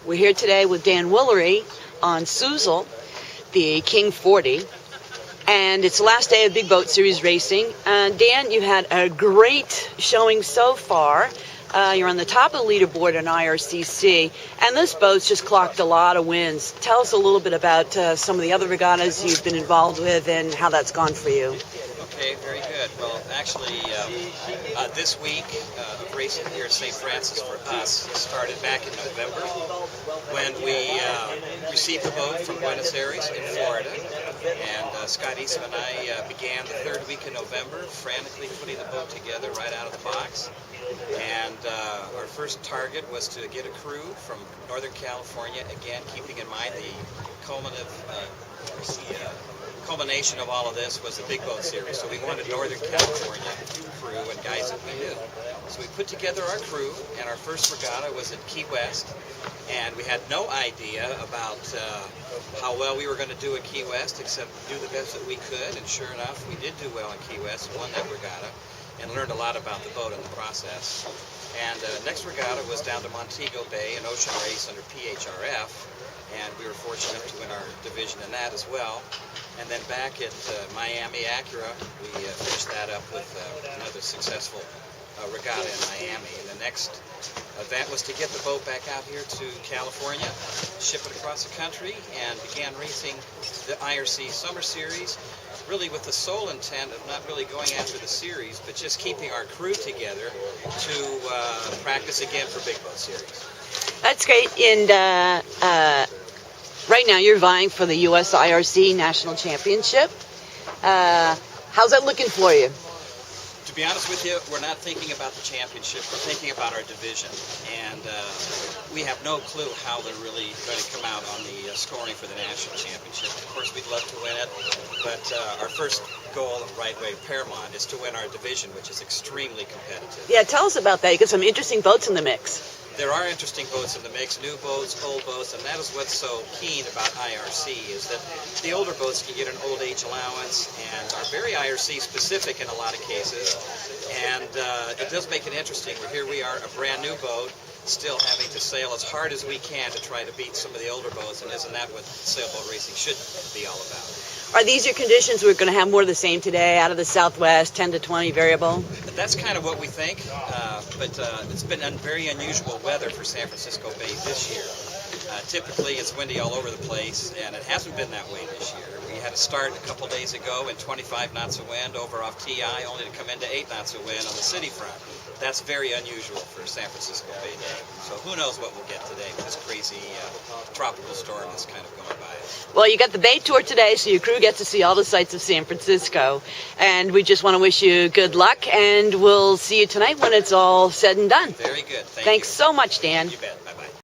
We're here today with Dan Woolery on Soozal, the King 40, and it's the last day of Big Boat Series racing. Dan, you had a great showing so far. You're on the top of the leaderboard in IRCC, and this boat's just clocked a lot of wins. Tell us a little bit about some of the other regattas you've been involved with and how that's gone for you. Okay, very good. Well, actually, this week of racing here at St. Francis for us started back in November when we received the boat from Buenos Aires in Florida. And Scott Eastman and I began the third week in November, frantically putting the boat together right out of the box. And our first target was to get a crew from Northern California, again, keeping in mind the culmination of all of this was the Big Boat Series. So we wanted Northern California crew and guys that we knew. So we put together our crew, and our first regatta was at Key West. And we had no idea about how well we were going to do at Key West, except do the best that we could. And sure enough, we did do well in Key West, won that regatta, and learned a lot about the boat in the process. And next regatta was down to Montego Bay, an ocean race under PHRF, and we were fortunate enough to win our division in that as well. And then back at Miami Acura, we finished that up with another successful regatta in Miami. And the next event was to get the boat back out here to California, ship it across the country, and began racing the IRC Summer Series, really with the sole intent of not really going after the series, but just keeping our crew together to practice again for Big Boat Series. That's great. And right now you're vying for the U.S. IRC National Championship. How's that looking for you? To be honest with you, we're not thinking about the championship. We're thinking about our division. And we have no clue how they're really going to come out on the scoring for the national championship. Of course, we'd love to win it, but our first goal, right away, Paramount, is to win our division, which is extremely competitive. Yeah, tell us about that. You got some interesting boats in the mix. There are interesting boats in the mix, new boats, old boats, and that is what's so keen about IRC, is that the older boats can get an old age allowance and are very IRC specific in a lot of cases, and it does make it interesting. Here we are, a brand new boat, still having to sail as hard as we can to try to beat some of the older boats, and isn't that what sailboat racing should be all about? Are these your conditions? We're going to have more of the same today, out of the southwest, 10 to 20 variable? That's kind of what we think, but it's been very unusual weather for San Francisco Bay this year. Typically it's windy all over the place, and it hasn't been that way this year. We had a start a couple days ago in 25 knots of wind over off TI, only to come into 8 knots of wind on the city front. That's very unusual for San Francisco Bay Day. So who knows what we'll get today with this crazy tropical storm that's kind of going by us. Well, you got the Bay Tour today, so your crew gets to see all the sights of San Francisco. And we just want to wish you good luck, and we'll see you tonight when it's all said and done. Very good. Thanks so much, Dan. You bet.